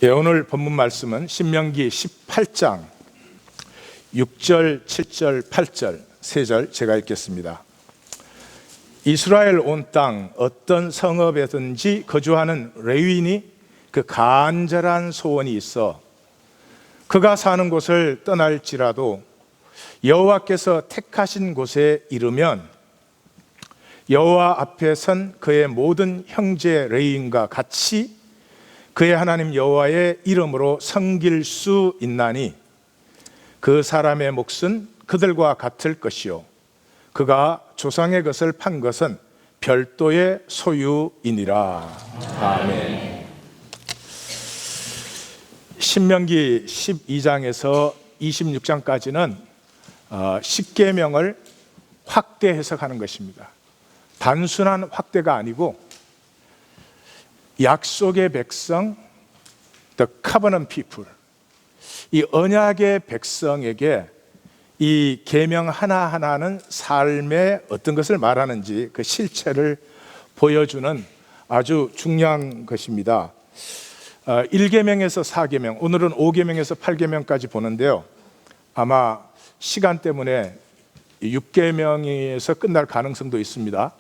오늘 본문 말씀은 신명기 18장 6절, 7절, 8절 세 절 제가 읽겠습니다. 이스라엘 온 땅 어떤 성읍에든지 거주하는 레위인이 그 간절한 소원이 있어 그가 사는 곳을 떠날지라도 여호와께서 택하신 곳에 이르면 여호와 앞에 선 그의 모든 형제 레위인과 같이 그의 하나님 여호와의 이름으로 섬길 수 있나니 그 사람의 몫은 그들과 같을 것이요 그가 조상의 것을 판 것은 별도의 소유이니라. 아멘. 신명기 12장에서 26장까지는 십계명을 확대 해석하는 것입니다. 단순한 확대가 아니고 약속의 백성, the covenant people, 이 언약의 백성에게 이 계명 하나하나는 삶의 어떤 것을 말하는지 그 실체를 보여주는 아주 중요한 것입니다. 1계명에서 4계명, 오늘은 5계명에서 8계명까지 보는데요. 아마 시간 때문에 6계명에서 끝날 가능성도 있습니다.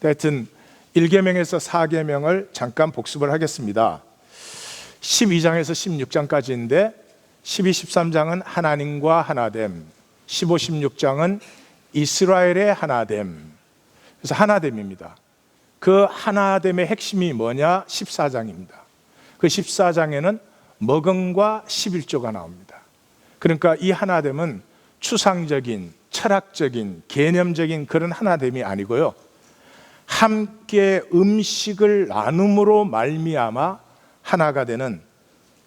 하여튼 1계명에서 4계명을 잠깐 복습을 하겠습니다. 12장에서 16장까지인데 12, 13장은 하나님과 하나됨, 15, 16장은 이스라엘의 하나됨. 그래서 하나됨입니다. 그 하나됨의 핵심이 뭐냐? 14장입니다. 그 14장에는 먹음과 11조가 나옵니다. 그러니까 이 하나됨은 추상적인, 철학적인, 개념적인 그런 하나됨이 아니고요, 함께 음식을 나눔으로 말미암아 하나가 되는,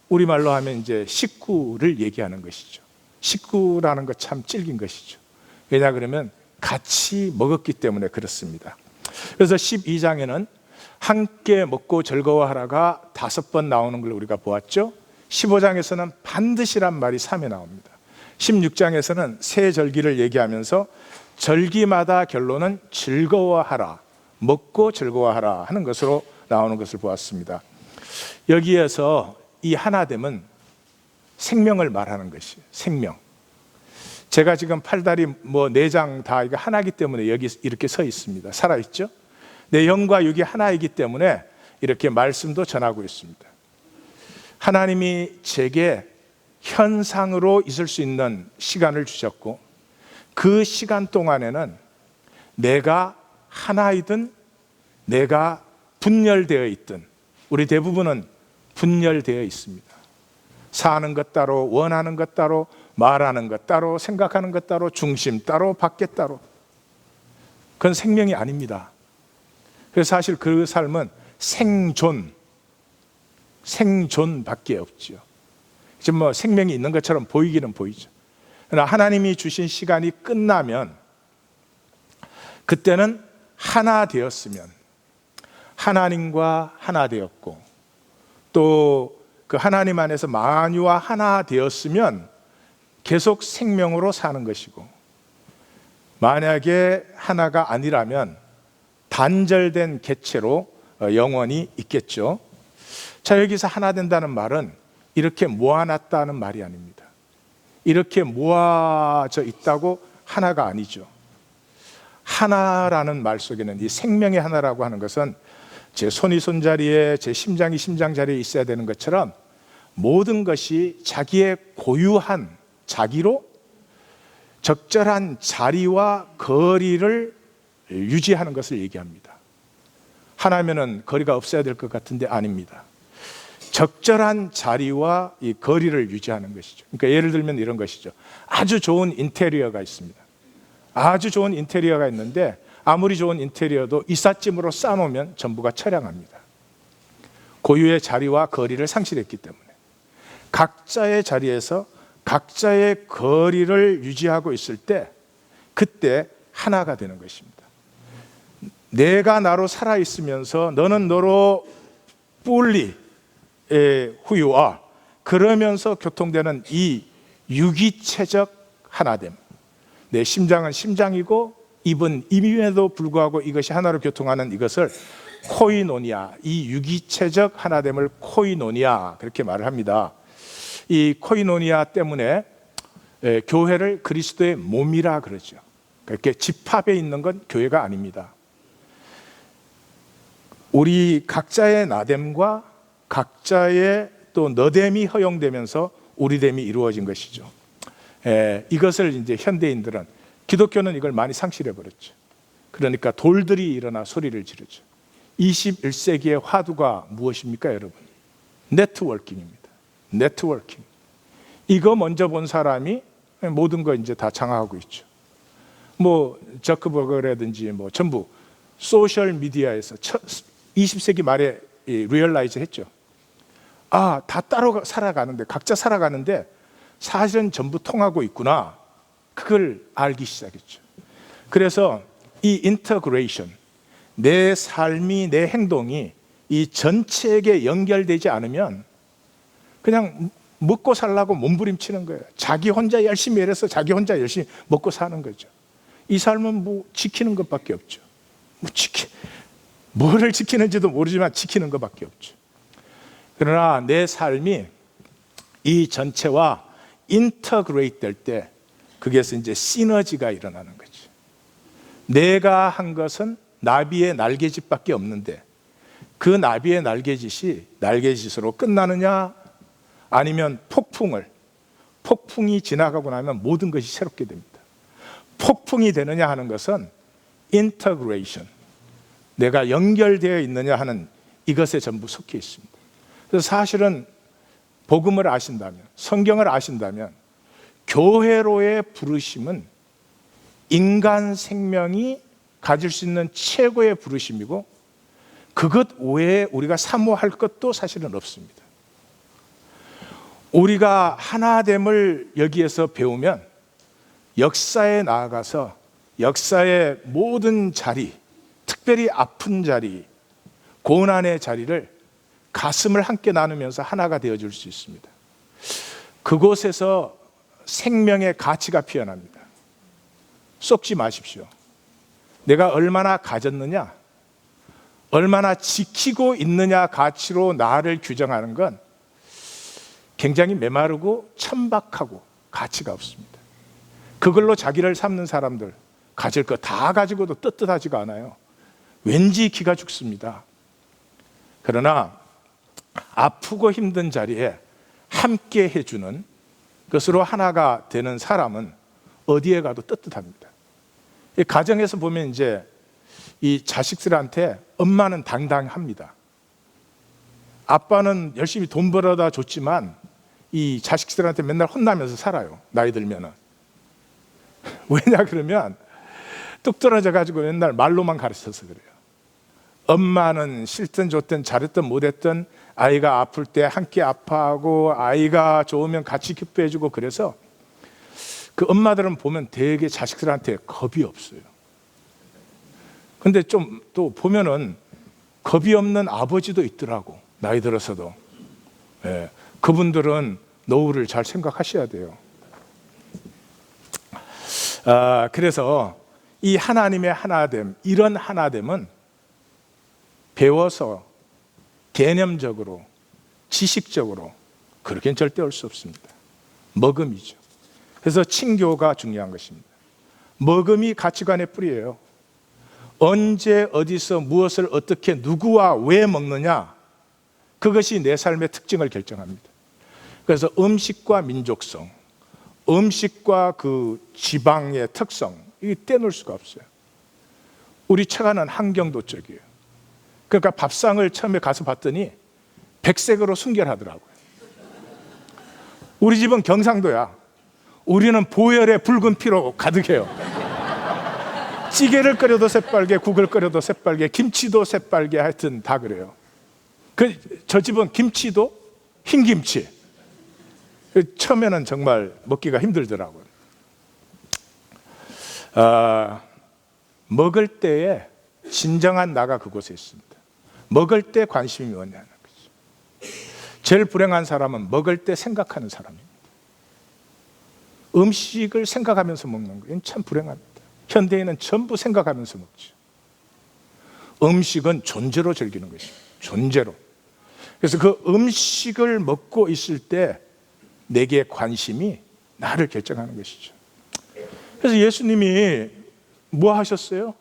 우리말로 하면 이제 식구를 얘기하는 것이죠. 식구라는 것 참 질긴 것이죠. 왜냐 그러면 같이 먹었기 때문에 그렇습니다. 그래서 12장에는 함께 먹고 즐거워하라가 5번 나오는 걸 우리가 보았죠. 15장에서는 반드시란 말이 3회 나옵니다. 16장에서는 새 절기를 얘기하면서 절기마다 결론은 즐거워하라, 먹고 즐거워하라 하는 것으로 나오는 것을 보았습니다. 여기에서 이 하나됨은 생명을 말하는 것이에요. 생명. 제가 지금 팔다리 내장 다 이거 하나이기 때문에 여기 이렇게 서 있습니다. 살아있죠? 내 영과 육이 하나이기 때문에 이렇게 말씀도 전하고 있습니다. 하나님이 제게 현상으로 있을 수 있는 시간을 주셨고, 그 시간 동안에는 내가 하나이든 내가 분열되어 있든, 우리 대부분은 분열되어 있습니다. 사는 것 따로, 원하는 것 따로, 말하는 것 따로, 생각하는 것 따로, 중심 따로, 밖에 따로. 그건 생명이 아닙니다. 그래서 사실 그 삶은 생존밖에 없지요. 지금 생명이 있는 것처럼 보이기는 보이죠. 그러나 하나님이 주신 시간이 끝나면, 그때는 하나 되었으면, 하나님과 하나 되었고, 또 그 하나님 안에서 만유와 하나 되었으면 계속 생명으로 사는 것이고, 만약에 하나가 아니라면 단절된 객체로 영원히 있겠죠. 자, 여기서 하나 된다는 말은 이렇게 모아놨다는 말이 아닙니다. 이렇게 모아져 있다고 하나가 아니죠. 하나라는 말 속에는, 이 생명의 하나라고 하는 것은 제 손이 손자리에, 제 심장이 심장 자리에 있어야 되는 것처럼 모든 것이 자기의 고유한 자기로 적절한 자리와 거리를 유지하는 것을 얘기합니다. 하나면은 거리가 없어야 될 것 같은데 아닙니다. 적절한 자리와 이 거리를 유지하는 것이죠. 그러니까 예를 들면 이런 것이죠. 아주 좋은 인테리어가 있습니다. 아주 좋은 인테리어가 있는데 아무리 좋은 인테리어도 이삿짐으로 쌓아놓으면 전부가 처량합니다. 고유의 자리와 거리를 상실했기 때문에 각자의 자리에서 각자의 거리를 유지하고 있을 때, 그때 하나가 되는 것입니다. 내가 나로 살아있으면서 너는 너로 fully who you are, 그러면서 교통되는 이 유기체적 하나됨. 내 심장은 심장이고 입은 입임에도 불구하고 이것이 하나로 교통하는 이것을 코이노니아, 이 유기체적 하나됨을 코이노니아 그렇게 말을 합니다. 이 코이노니아 때문에 교회를 그리스도의 몸이라 그러죠. 그렇게 집합에 있는 건 교회가 아닙니다. 우리 각자의 나됨과 각자의 또 너됨이 허용되면서 우리됨이 이루어진 것이죠. 이것을 이제 현대인들은, 기독교는 이걸 많이 상실해 버렸죠. 그러니까 돌들이 일어나 소리를 지르죠. 21세기의 화두가 무엇입니까, 여러분? 네트워킹입니다. 네트워킹. 이거 먼저 본 사람이 모든 거 이제 다 장악하고 있죠. 뭐 저크버그라든지 뭐 전부 소셜 미디어에서 20세기 말에 리얼라이즈 했죠. 다 따로 살아가는데, 각자 살아가는데 사실은 전부 통하고 있구나. 그걸 알기 시작했죠. 그래서 이 인터그레이션, 내 삶이, 내 행동이 이 전체에게 연결되지 않으면 그냥 먹고 살라고 몸부림치는 거예요. 자기 혼자 열심히 일해서 자기 혼자 열심히 먹고 사는 거죠. 이 삶은 뭐 지키는 것밖에 없죠. 뭐를 지키는지도 모르지만 지키는 것밖에 없죠. 그러나 내 삶이 이 전체와 인터그레이트 될 때, 거기에서 이제 시너지가 일어나는 거죠. 내가 한 것은 나비의 날개짓밖에 없는데, 그 나비의 날개짓으로 끝나느냐, 아니면 폭풍이 지나가고 나면 모든 것이 새롭게 됩니다. 폭풍이 되느냐 하는 것은 인터그레이션, 내가 연결되어 있느냐 하는 이것에 전부 속해 있습니다. 그래서 사실은 복음을 아신다면, 성경을 아신다면, 교회로의 부르심은 인간 생명이 가질 수 있는 최고의 부르심이고, 그것 외에 우리가 사모할 것도 사실은 없습니다. 우리가 하나됨을 여기에서 배우면 역사에 나아가서 역사의 모든 자리, 특별히 아픈 자리, 고난의 자리를 가슴을 함께 나누면서 하나가 되어줄 수 있습니다. 그곳에서 생명의 가치가 피어납니다. 속지 마십시오. 내가 얼마나 가졌느냐, 얼마나 지키고 있느냐 가치로 나를 규정하는 건 굉장히 메마르고 천박하고 가치가 없습니다. 그걸로 자기를 삼는 사람들, 가질 거 다 가지고도 떳떳하지가 않아요. 왠지 기가 죽습니다. 그러나 아프고 힘든 자리에 함께 해주는 것으로 하나가 되는 사람은 어디에 가도 떳떳합니다. 이 가정에서 보면 이제 이 자식들한테 엄마는 당당합니다. 아빠는 열심히 돈 벌어다 줬지만 이 자식들한테 맨날 혼나면서 살아요. 나이 들면은. 왜냐 그러면 뚝 떨어져 가지고 맨날 말로만 가르쳐서 그래요. 엄마는 싫든 좋든 잘했든 못했든 아이가 아플 때 함께 아파하고, 아이가 좋으면 같이 기뻐해주고, 그래서 그 엄마들은 보면 되게 자식들한테 겁이 없어요. 근데 좀 또 보면은 겁이 없는 아버지도 있더라고, 나이 들어서도. 그분들은 노후를 잘 생각하셔야 돼요. 그래서 이 하나님의 하나됨, 이런 하나됨은 배워서 개념적으로, 지식적으로 그렇게는 절대 올 수 없습니다. 먹음이죠. 그래서 친교가 중요한 것입니다. 먹음이 가치관의 뿌리예요. 언제, 어디서, 무엇을 어떻게, 누구와 왜 먹느냐, 그것이 내 삶의 특징을 결정합니다. 그래서 음식과 민족성, 음식과 그 지방의 특성, 이게 떼놓을 수가 없어요. 우리 처가는 한경도 쪽이에요. 그러니까 밥상을 처음에 가서 봤더니 백색으로 순결하더라고요. 우리 집은 경상도야. 우리는 보혈의 붉은 피로 가득해요. 찌개를 끓여도 새빨개, 국을 끓여도 새빨개, 김치도 새빨개, 하여튼 다 그래요. 저 집은 김치도 흰김치. 처음에는 정말 먹기가 힘들더라고요. 먹을 때에 진정한 나가 그곳에 있습니다. 먹을 때 관심이 뭐냐는 거죠. 제일 불행한 사람은 먹을 때 생각하는 사람입니다. 음식을 생각하면서 먹는 거예요. 참 불행합니다. 현대인은 전부 생각하면서 먹죠. 음식은 존재로 즐기는 것입니다. 존재로. 그래서 그 음식을 먹고 있을 때 내게 관심이 나를 결정하는 것이죠. 그래서 예수님이 뭐 하셨어요?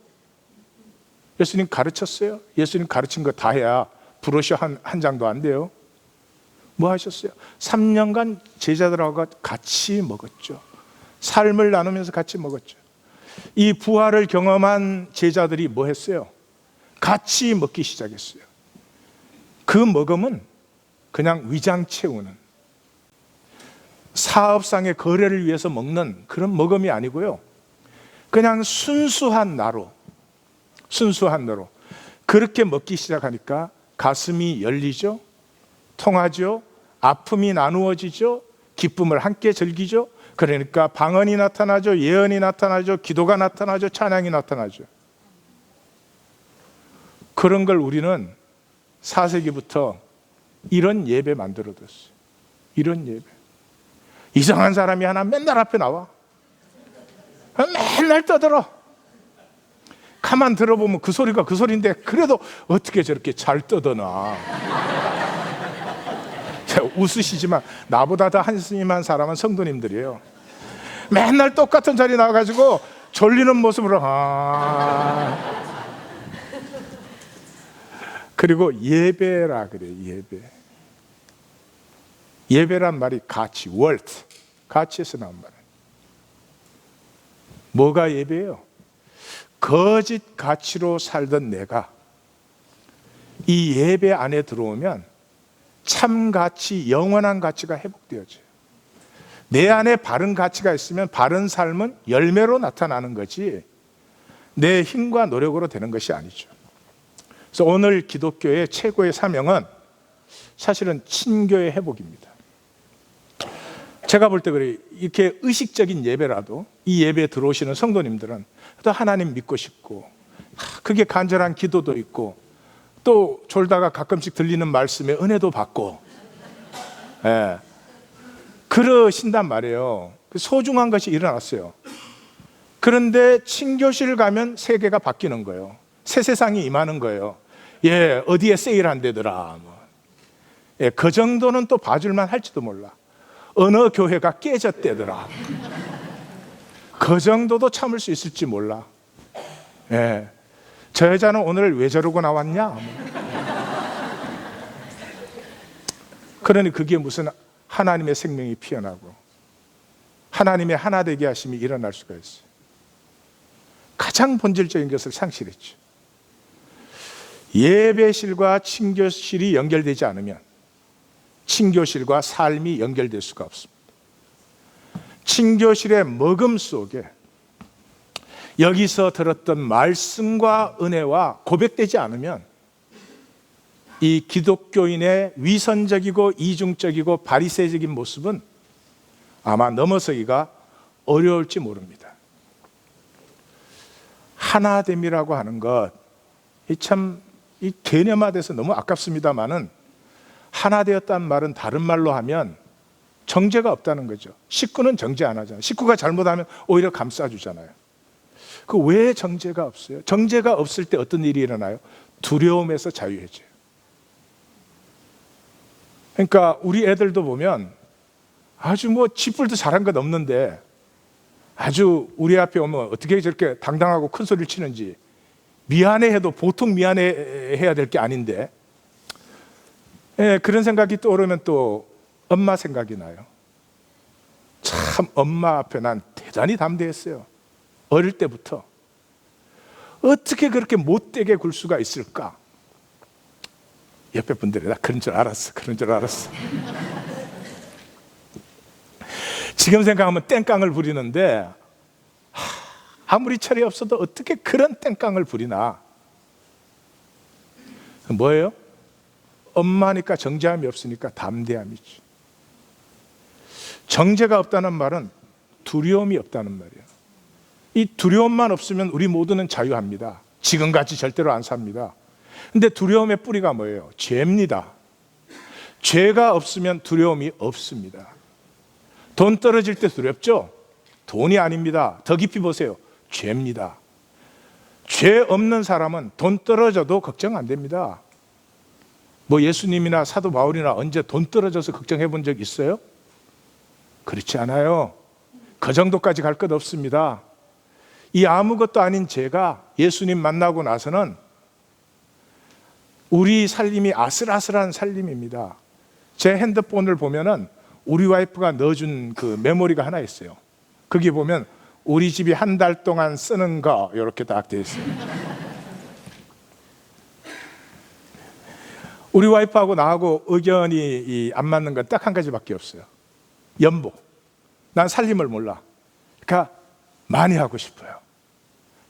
예수님 가르쳤어요? 예수님 가르친 거 다 해야 브로셔 한 장도 안 돼요. 뭐 하셨어요? 3년간 제자들하고 같이 먹었죠. 삶을 나누면서 같이 먹었죠. 이 부활을 경험한 제자들이 뭐 했어요? 같이 먹기 시작했어요. 그 먹음은 그냥 위장 채우는, 사업상의 거래를 위해서 먹는 그런 먹음이 아니고요, 그냥 순수한 나로 그렇게 먹기 시작하니까 가슴이 열리죠, 통하죠, 아픔이 나누어지죠, 기쁨을 함께 즐기죠. 그러니까 방언이 나타나죠, 예언이 나타나죠, 기도가 나타나죠, 찬양이 나타나죠. 그런 걸 우리는 4세기부터 이런 예배 만들어뒀어요. 이런 예배. 이상한 사람이 하나 맨날 앞에 나와. 맨날 떠들어. 가만 들어보면 그 소리가 그 소리인데 그래도 어떻게 저렇게 잘 떠드나. 웃으시지만 나보다 더 한심한 사람은 성도님들이에요. 맨날 똑같은 자리 나와가지고 졸리는 모습으로 그리고 예배라 그래요. 예배란 말이 가치, 월트, 가치에서 나온 말이에요. 뭐가 예배예요? 거짓 가치로 살던 내가 이 예배 안에 들어오면 참 가치, 영원한 가치가 회복되어져요. 내 안에 바른 가치가 있으면 바른 삶은 열매로 나타나는 거지 내 힘과 노력으로 되는 것이 아니죠. 그래서 오늘 기독교의 최고의 사명은 사실은 친교의 회복입니다. 제가 볼 때 그래요. 이렇게 의식적인 예배라도 이 예배에 들어오시는 성도님들은 또 하나님 믿고 싶고 그게 간절한 기도도 있고 또 졸다가 가끔씩 들리는 말씀에 은혜도 받고 그러신단 말이에요. 소중한 것이 일어났어요. 그런데 친교실 가면 세계가 바뀌는 거예요. 새 세상이 임하는 거예요. 어디에 세일한대더라. 그 정도는 또 봐줄만 할지도 몰라. 어느 교회가 깨졌대더라. 그 정도도 참을 수 있을지 몰라. 저 여자는 오늘 왜 저러고 나왔냐? 그러니 그게 무슨 하나님의 생명이 피어나고 하나님의 하나 되게 하심이 일어날 수가 있어요. 가장 본질적인 것을 상실했죠. 예배실과 친교실이 연결되지 않으면 친교실과 삶이 연결될 수가 없습니다. 친교실의 먹음 속에 여기서 들었던 말씀과 은혜와 고백되지 않으면 이 기독교인의 위선적이고 이중적이고 바리새적인 모습은 아마 넘어서기가 어려울지 모릅니다. 하나됨이라고 하는 것, 이 개념화돼서 너무 아깝습니다만은 하나 되었다는 말은 다른 말로 하면 정죄가 없다는 거죠. 식구는 정죄 안 하잖아요. 식구가 잘못하면 오히려 감싸주잖아요. 그 왜 정죄가 없어요? 정죄가 없을 때 어떤 일이 일어나요? 두려움에서 자유해져요. 그러니까 우리 애들도 보면 아주 쥐뿔도 잘한 것 없는데 아주 우리 앞에 오면 어떻게 저렇게 당당하고 큰 소리를 치는지 미안해 해도 보통 미안해 해야 될 게 아닌데 그런 생각이 떠오르면 또 엄마 생각이 나요. 참 엄마 앞에 난 대단히 담대했어요. 어릴 때부터 어떻게 그렇게 못되게 굴 수가 있을까? 옆에 분들이 나 그런 줄 알았어. 지금 생각하면 땡깡을 부리는데 아무리 철이 없어도 어떻게 그런 땡깡을 부리나? 뭐예요? 엄마니까 정죄함이 없으니까 담대함이지. 정죄가 없다는 말은 두려움이 없다는 말이에요. 이 두려움만 없으면 우리 모두는 자유합니다. 지금같이 절대로 안 삽니다. 근데 두려움의 뿌리가 뭐예요? 죄입니다. 죄가 없으면 두려움이 없습니다. 돈 떨어질 때 두렵죠? 돈이 아닙니다. 더 깊이 보세요. 죄입니다. 죄 없는 사람은 돈 떨어져도 걱정 안 됩니다. 뭐 예수님이나 사도 바울이나 언제 돈 떨어져서 걱정해 본 적 있어요? 그렇지 않아요. 그 정도까지 갈 것 없습니다. 이 아무것도 아닌 죄가 예수님 만나고 나서는 우리 살림이 아슬아슬한 살림입니다. 제 핸드폰을 보면은 우리 와이프가 넣어준 그 메모리가 하나 있어요. 거기 보면 우리 집이 한 달 동안 쓰는 거 이렇게 딱 되어 있어요. 우리 와이프하고 나하고 의견이 안 맞는 건 딱 한 가지밖에 없어요. 연보. 난 살림을 몰라. 그러니까 많이 하고 싶어요.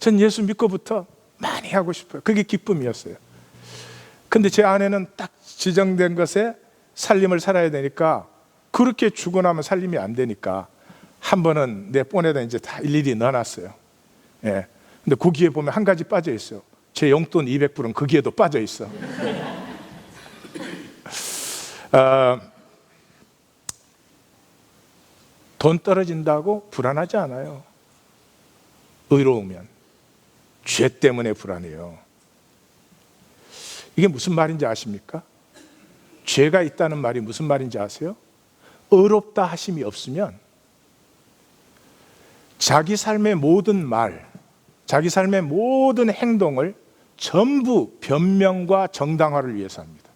전 예수 믿고부터 많이 하고 싶어요. 그게 기쁨이었어요. 근데 제 아내는 딱 지정된 것에 살림을 살아야 되니까, 그렇게 주고 나면 살림이 안 되니까 한 번은 내 폰에다 이제 다 일일이 넣어놨어요. 예. 근데 거기에 보면 한 가지 빠져 있어요. 제 용돈 200불은 거기에도 빠져 있어. 돈 떨어진다고 불안하지 않아요. 의로우면. 죄 때문에 불안해요. 이게 무슨 말인지 아십니까? 죄가 있다는 말이 무슨 말인지 아세요? 의롭다 하심이 없으면 자기 삶의 모든 말, 자기 삶의 모든 행동을 전부 변명과 정당화를 위해서 합니다.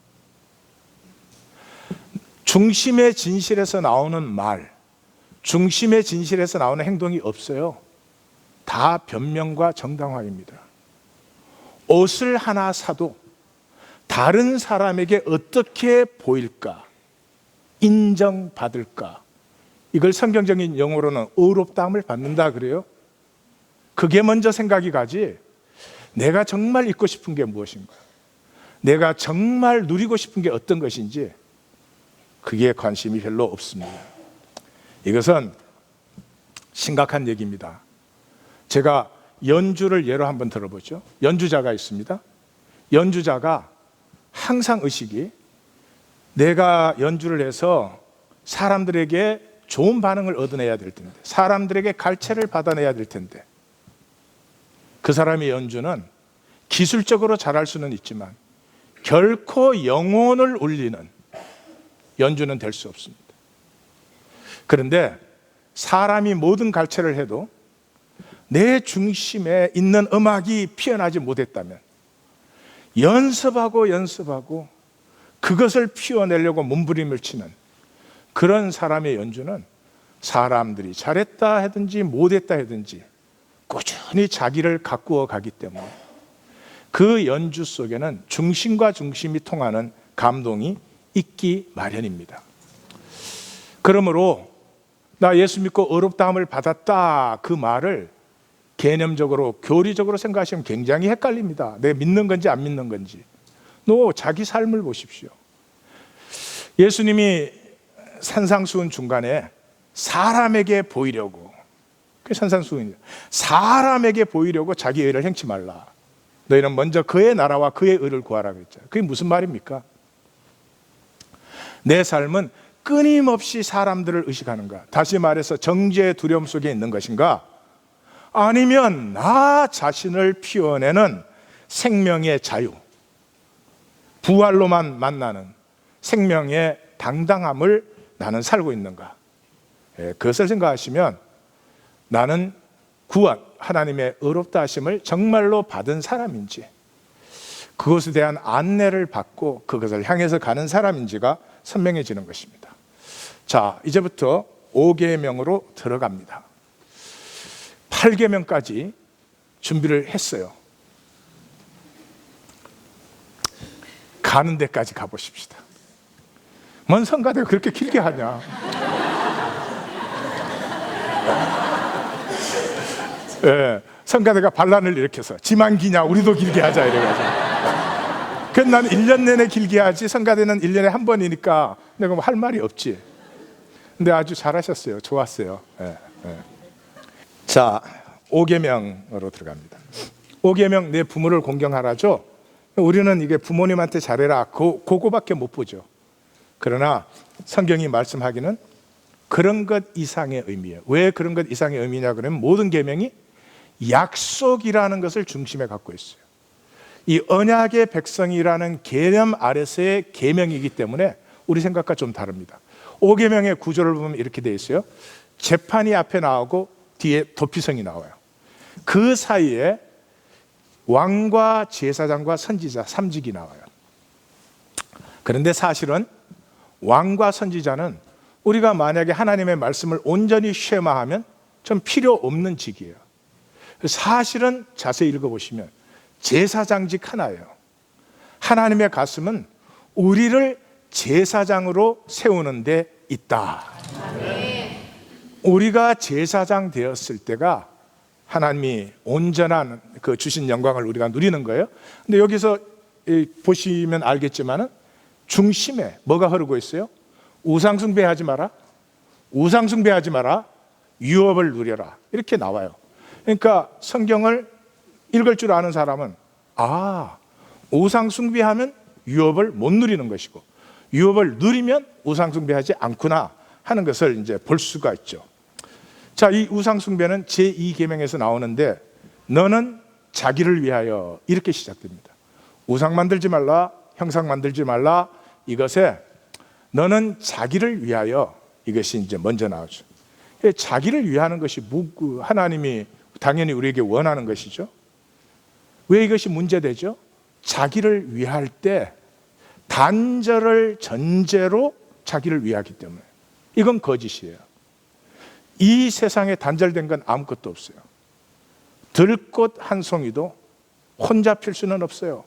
중심의 진실에서 나오는 말, 중심의 진실에서 나오는 행동이 없어요. 다 변명과 정당화입니다. 옷을 하나 사도 다른 사람에게 어떻게 보일까, 인정받을까, 이걸 성경적인 용어로는 의롭다함을 받는다 그래요. 그게 먼저 생각이 가지, 내가 정말 잊고 싶은 게 무엇인가, 내가 정말 누리고 싶은 게 어떤 것인지 그게 관심이 별로 없습니다. 이것은 심각한 얘기입니다. 제가 연주를 예로 한번 들어보죠. 연주자가 있습니다. 연주자가 항상 의식이, 내가 연주를 해서 사람들에게 좋은 반응을 얻어내야 될 텐데, 사람들에게 갈채를 받아내야 될 텐데, 그 사람의 연주는 기술적으로 잘할 수는 있지만 결코 영혼을 울리는 연주는 될 수 없습니다. 그런데 사람이 모든 갈채를 해도 내 중심에 있는 음악이 피어나지 못했다면, 연습하고 연습하고 그것을 피워내려고 몸부림을 치는 그런 사람의 연주는 사람들이 잘했다 하든지 못했다 하든지 꾸준히 자기를 가꾸어 가기 때문에 그 연주 속에는 중심과 중심이 통하는 감동이 있기 마련입니다. 그러므로 나 예수 믿고 의롭다함을 받았다, 그 말을 개념적으로 교리적으로 생각하시면 굉장히 헷갈립니다. 내가 믿는 건지 안 믿는 건지. 자기 삶을 보십시오. 예수님이 산상수훈 중간에 사람에게 보이려고, 그게 산상수훈이에요. 사람에게 보이려고 자기 의를 행치 말라. 너희는 먼저 그의 나라와 그의 의를 구하라 그랬잖아요. 그게 무슨 말입니까? 내 삶은 끊임없이 사람들을 의식하는가? 다시 말해서 정죄의 두려움 속에 있는 것인가? 아니면 나 자신을 피워내는 생명의 자유, 부활로만 만나는 생명의 당당함을 나는 살고 있는가? 그것을 생각하시면 나는 구원, 하나님의 의롭다 하심을 정말로 받은 사람인지, 그것에 대한 안내를 받고 그것을 향해서 가는 사람인지가 선명해지는 것입니다. 자, 이제부터 5계명으로 들어갑니다. 8계명까지 준비를 했어요. 가는 데까지 가보십시다. 뭔 성가대가 그렇게 길게 하냐? 예, 성가대가 반란을 일으켜서 지만 기냐, 우리도 길게 하자 이래가지고. 그래서 나는 1년 내내 길게 하지, 성가대는 1년에 한 번이니까 내가 뭐 할 말이 없지. 근데 아주 잘하셨어요. 좋았어요. 예, 예. 자, 5계명으로 들어갑니다. 5계명, 내 부모를 공경하라죠. 우리는 이게 부모님한테 잘해라, 그거밖에 못 보죠. 그러나 성경이 말씀하기는 그런 것 이상의 의미예요. 왜 그런 것 이상의 의미냐 그러면 모든 계명이 약속이라는 것을 중심에 갖고 있어요. 이 언약의 백성이라는 개념 아래서의 계명이기 때문에 우리 생각과 좀 다릅니다. 5계명의 구조를 보면 이렇게 되어 있어요. 재판이 앞에 나오고 뒤에 도피성이 나와요. 그 사이에 왕과 제사장과 선지자 3직이 나와요. 그런데 사실은 왕과 선지자는 우리가 만약에 하나님의 말씀을 온전히 쉐마하면 좀 필요 없는 직이에요. 사실은 자세히 읽어보시면 제사장직 하나예요. 하나님의 가슴은 우리를 제사장으로 세우는 데 있다. 우리가 제사장 되었을 때가 하나님이 온전한 그 주신 영광을 우리가 누리는 거예요. 근데 여기서 보시면 알겠지만은 중심에 뭐가 흐르고 있어요? 우상숭배하지 마라, 우상숭배하지 마라, 유업을 누려라, 이렇게 나와요. 그러니까 성경을 읽을 줄 아는 사람은 우상숭배하면 유업을 못 누리는 것이고 유업을 누리면 우상숭배하지 않구나 하는 것을 이제 볼 수가 있죠. 자, 이 우상숭배는 제2계명에서 나오는데 너는 자기를 위하여 이렇게 시작됩니다. 우상 만들지 말라, 형상 만들지 말라, 이것에 너는 자기를 위하여, 이것이 이제 먼저 나오죠. 자기를 위하는 것이 하나님이 당연히 우리에게 원하는 것이죠. 왜 이것이 문제되죠? 자기를 위할 때 단절을 전제로 자기를 위하기 때문에. 이건 거짓이에요. 이 세상에 단절된 건 아무것도 없어요. 들꽃 한 송이도 혼자 필 수는 없어요.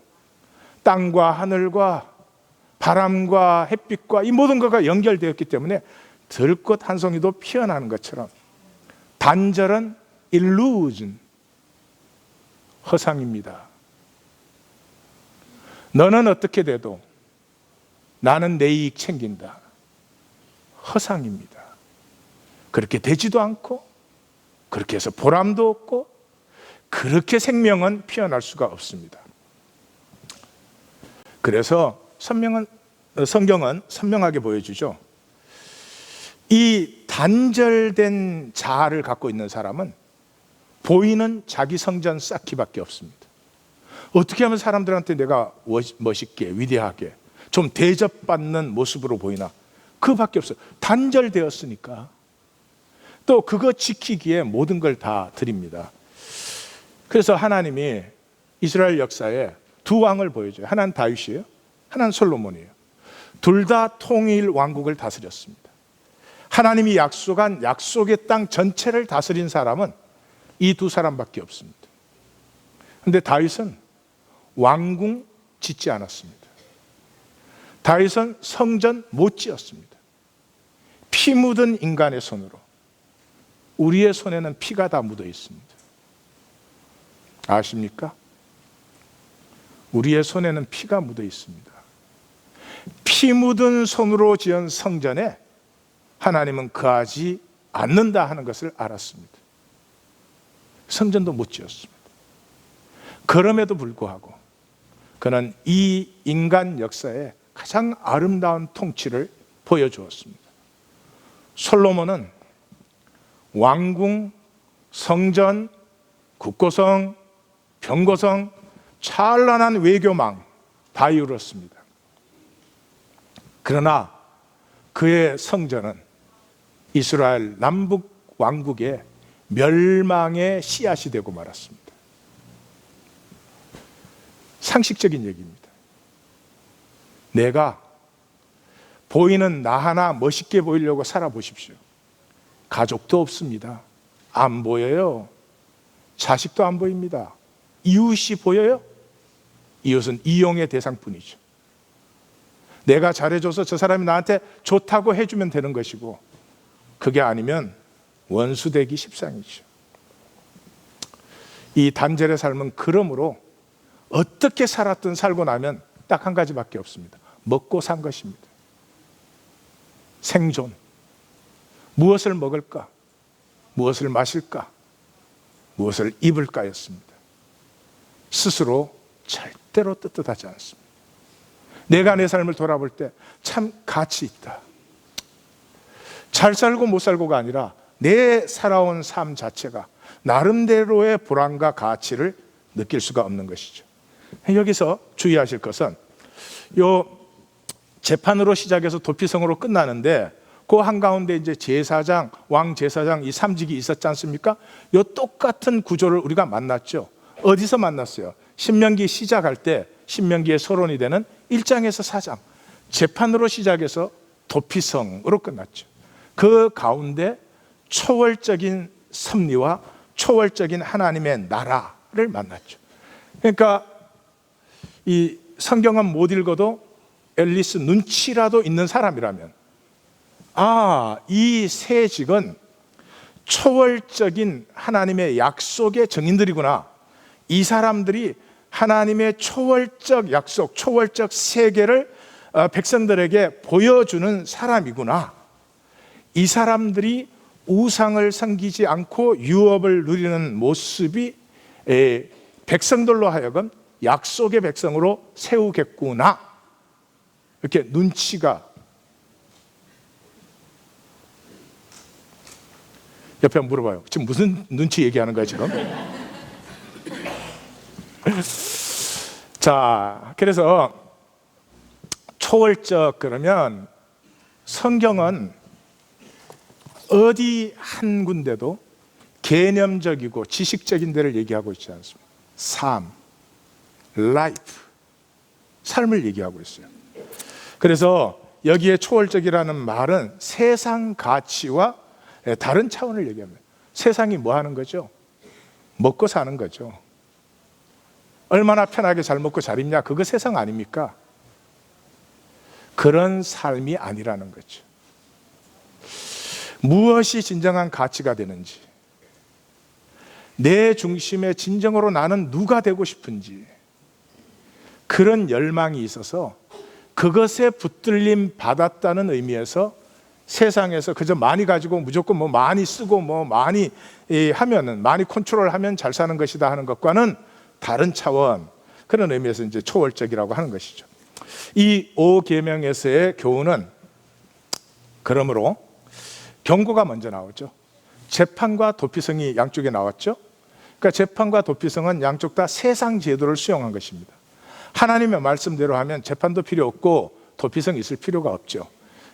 땅과 하늘과 바람과 햇빛과 이 모든 것과 연결되었기 때문에 들꽃 한 송이도 피어나는 것처럼 단절은 illusion, 허상입니다. 너는 어떻게 돼도 나는 내 이익 챙긴다, 허상입니다. 그렇게 되지도 않고 그렇게 해서 보람도 없고 그렇게 생명은 피어날 수가 없습니다. 그래서 성경은 선명하게 보여주죠. 이 단절된 자아를 갖고 있는 사람은 보이는 자기 성전 쌓기밖에 없습니다. 어떻게 하면 사람들한테 내가 멋있게, 위대하게, 좀 대접받는 모습으로 보이나? 그밖에 없어요. 단절되었으니까. 또 그거 지키기에 모든 걸 다 드립니다. 그래서 하나님이 이스라엘 역사에 두 왕을 보여줘요. 하나는 다윗이에요, 하나는 솔로몬이에요. 둘 다 통일 왕국을 다스렸습니다. 하나님이 약속한 약속의 땅 전체를 다스린 사람은 이 두 사람밖에 없습니다. 그런데 다윗은 왕궁 짓지 않았습니다. 다윗은 성전 못 지었습니다. 피 묻은 인간의 손으로. 우리의 손에는 피가 다 묻어 있습니다. 아십니까? 우리의 손에는 피가 묻어 있습니다. 피 묻은 손으로 지은 성전에 하나님은 거하지 않는다 하는 것을 알았습니다. 성전도 못 지었습니다. 그럼에도 불구하고 그는 이 인간 역사에 가장 아름다운 통치를 보여주었습니다. 솔로몬은 왕궁, 성전, 국고성, 병고성, 찬란한 외교망 다 이루었습니다. 그러나 그의 성전은 이스라엘 남북 왕국의 멸망의 씨앗이 되고 말았습니다. 상식적인 얘기입니다. 내가 보이는 나 하나 멋있게 보이려고 살아보십시오. 가족도 없습니다. 안 보여요. 자식도 안 보입니다. 이웃이 보여요? 이웃은 이용의 대상뿐이죠. 내가 잘해줘서 저 사람이 나한테 좋다고 해주면 되는 것이고, 그게 아니면 원수 되기 십상이죠. 이 단절의 삶은 그러므로 어떻게 살았든 살고 나면 딱 한 가지밖에 없습니다. 먹고 산 것입니다. 생존. 무엇을 먹을까? 무엇을 마실까? 무엇을 입을까였습니다. 스스로 절대로 떳떳하지 않습니다. 내가 내 삶을 돌아볼 때 참 가치 있다. 잘 살고 못 살고가 아니라 내 살아온 삶 자체가 나름대로의 보람과 가치를 느낄 수가 없는 것이죠. 여기서 주의하실 것은 요 재판으로 시작해서 도피성으로 끝나는데 그 한가운데 이제 제사장, 왕 제사장 이 삼직이 있었지 않습니까? 요 똑같은 구조를 우리가 만났죠. 어디서 만났어요? 신명기 시작할 때 신명기의 서론이 되는 1장에서 4장 재판으로 시작해서 도피성으로 끝났죠. 그 가운데 초월적인 섭리와 초월적인 하나님의 나라를 만났죠. 그러니까 이 성경은 못 읽어도 앨리스 눈치라도 있는 사람이라면 이 세 직은 초월적인 하나님의 약속의 증인들이구나. 이 사람들이 하나님의 초월적 약속, 초월적 세계를 백성들에게 보여주는 사람이구나. 이 사람들이 우상을 섬기지 않고 유업을 누리는 모습이 백성들로 하여금 약속의 백성으로 세우겠구나. 이렇게 눈치가. 옆에 물어봐요. 지금 무슨 눈치 얘기하는 거야 지금? 자, 그래서 초월적 그러면 성경은 어디 한 군데도 개념적이고 지식적인 데를 얘기하고 있지 않습니다. 삶, 라이프, 삶을 얘기하고 있어요. 그래서 여기에 초월적이라는 말은 세상 가치와 다른 차원을 얘기합니다. 세상이 뭐 하는 거죠? 먹고 사는 거죠. 얼마나 편하게 잘 먹고 잘 입냐? 그거 세상 아닙니까? 그런 삶이 아니라는 거죠. 무엇이 진정한 가치가 되는지, 내 중심에 진정으로 나는 누가 되고 싶은지, 그런 열망이 있어서 그것에 붙들림 받았다는 의미에서 세상에서 그저 많이 가지고 무조건 뭐 많이 쓰고 뭐 많이 하면은 많이 컨트롤하면 잘 사는 것이다 하는 것과는 다른 차원, 그런 의미에서 이제 초월적이라고 하는 것이죠. 이 5계명에서의 교훈은 그러므로 경고가 먼저 나오죠. 재판과 도피성이 양쪽에 나왔죠. 그러니까 재판과 도피성은 양쪽 다 세상 제도를 수용한 것입니다. 하나님의 말씀대로 하면 재판도 필요 없고 도피성이 있을 필요가 없죠.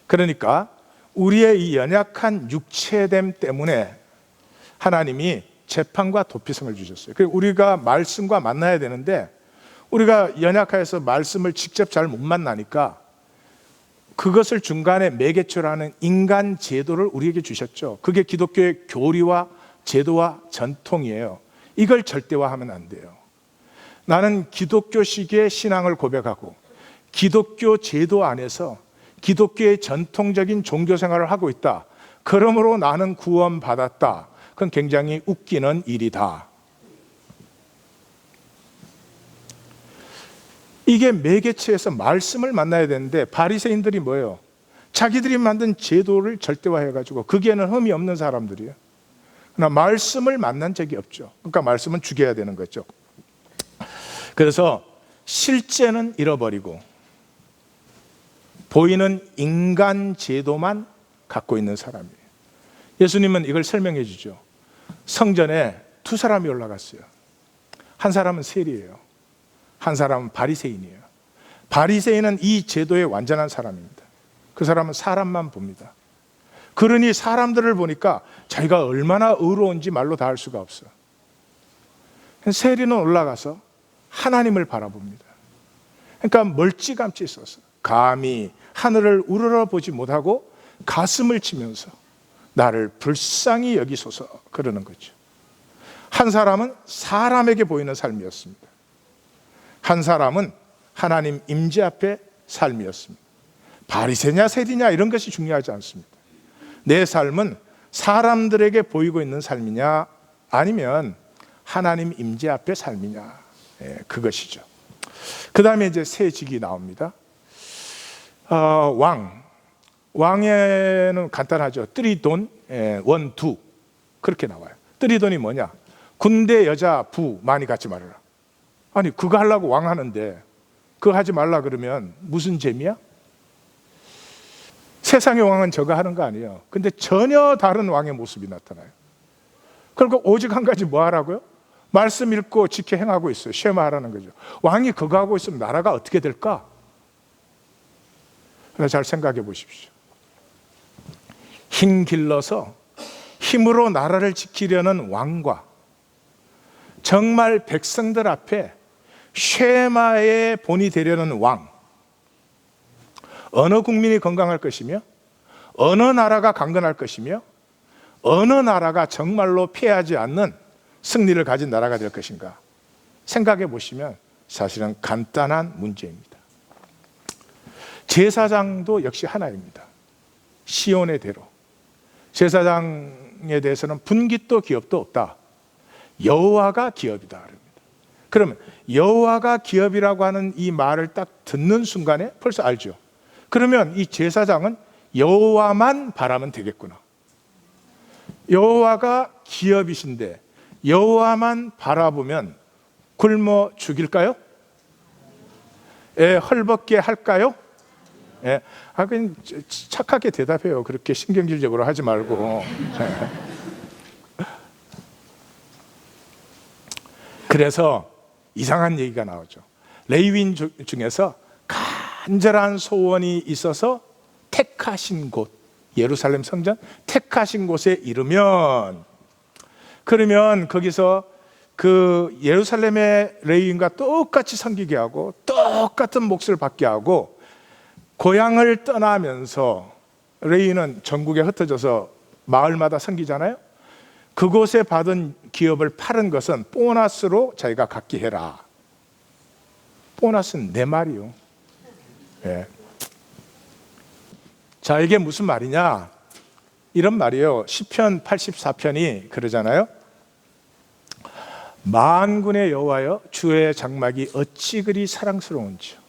그러니까 우리의 이 연약한 육체됨 때문에 하나님이 재판과 도피성을 주셨어요. 그리고 우리가 말씀과 만나야 되는데 우리가 연약해서 말씀을 직접 잘 못 만나니까 그것을 중간에 매개체로 하는 인간 제도를 우리에게 주셨죠. 그게 기독교의 교리와 제도와 전통이에요. 이걸 절대화하면 안 돼요. 나는 기독교식의 신앙을 고백하고 기독교 제도 안에서 기독교의 전통적인 종교 생활을 하고 있다. 그러므로 나는 구원받았다. 그건 굉장히 웃기는 일이다. 이게 매개체에서 말씀을 만나야 되는데 바리새인들이 뭐예요? 자기들이 만든 제도를 절대화해가지고 거기에는 흠이 없는 사람들이에요. 그러나 말씀을 만난 적이 없죠. 그러니까 말씀은 죽여야 되는 거죠. 그래서 실제는 잃어버리고 보이는 인간 제도만 갖고 있는 사람이에요. 예수님은 이걸 설명해 주죠. 성전에 두 사람이 올라갔어요. 한 사람은 세리예요. 한 사람은 바리새인이에요. 바리새인은 이 제도의 완전한 사람입니다. 그 사람은 사람만 봅니다. 그러니 사람들을 보니까 자기가 얼마나 의로운지 말로 다 할 수가 없어요. 세리는 올라가서 하나님을 바라봅니다. 그러니까 멀찌감치 있어서 감히 하늘을 우러러보지 못하고 가슴을 치면서 나를 불쌍히 여기소서 그러는 거죠. 한 사람은 사람에게 보이는 삶이었습니다. 한 사람은 하나님 임재 앞에 삶이었습니다. 바리새냐 세리냐 이런 것이 중요하지 않습니다. 내 삶은 사람들에게 보이고 있는 삶이냐 아니면 하나님 임재 앞에 삶이냐, 그것이죠. 그 다음에 이제 세 직이 나옵니다. 왕에는 간단하죠. 뜨리돈, 원두 그렇게 나와요. 뜨리돈이 뭐냐? 군대 여자 부 많이 갖지 말아라. 아니 그거 하려고 왕 하는데 그거 하지 말라 그러면 무슨 재미야? 세상의 왕은 저거 하는 거 아니에요. 근데 전혀 다른 왕의 모습이 나타나요. 그리고 오직 한 가지 뭐 하라고요? 말씀 읽고 지켜 행하고 있어요. 쉐마하라는 거죠. 왕이 그거 하고 있으면 나라가 어떻게 될까? 그래서 잘 생각해 보십시오. 힘 길러서 힘으로 나라를 지키려는 왕과 정말 백성들 앞에 쉐마의 본이 되려는 왕, 어느 국민이 건강할 것이며 어느 나라가 강건할 것이며 어느 나라가 정말로 피하지 않는 승리를 가진 나라가 될 것인가 생각해 보시면 사실은 간단한 문제입니다. 제사장도 역시 하나입니다. 시온의 대로 제사장에 대해서는 분깃도 기업도 없다. 여호와가 기업이다 그럽니다. 그러면 여호와가 기업이라고 하는 이 말을 딱 듣는 순간에 벌써 알죠. 그러면 이 제사장은 여호와만 바라면 되겠구나. 여호와가 기업이신데 여호와만 바라보면 굶어 죽일까요? 헐벗게 할까요? 그냥 착하게 대답해요. 그렇게 신경질적으로 하지 말고. 그래서 이상한 얘기가 나오죠. 레위인 중에서 간절한 소원이 있어서 택하신 곳, 예루살렘 성전 택하신 곳에 이르면, 그러면 거기서 그 예루살렘의 레위인과 똑같이 섬기게 하고 똑같은 몫을 받게 하고, 고향을 떠나면서 레위인은 전국에 흩어져서 마을마다 섬기잖아요. 그곳에 받은 기업을 파는 것은 보너스로 자기가 갖게 해라. 보너스는 내 말이요. 자, 이게 무슨 말이냐? 이런 말이에요. 시편 84편이 그러잖아요. 만군의 여호와여, 주의 장막이 어찌 그리 사랑스러운지요.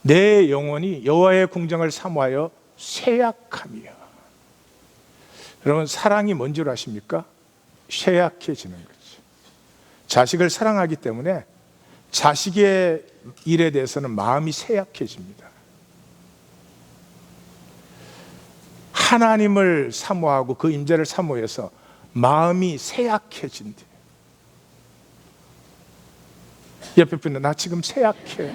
내 영혼이 여호와의 궁정을 사모하여 쇠약함이요. 여러분, 사랑이 뭔 줄 아십니까? 쇠약해지는 거죠. 자식을 사랑하기 때문에 자식의 일에 대해서는 마음이 쇠약해집니다. 하나님을 사모하고 그 임재를 사모해서 마음이 쇠약해진대. 옆에 분은 나 지금 쇠약해.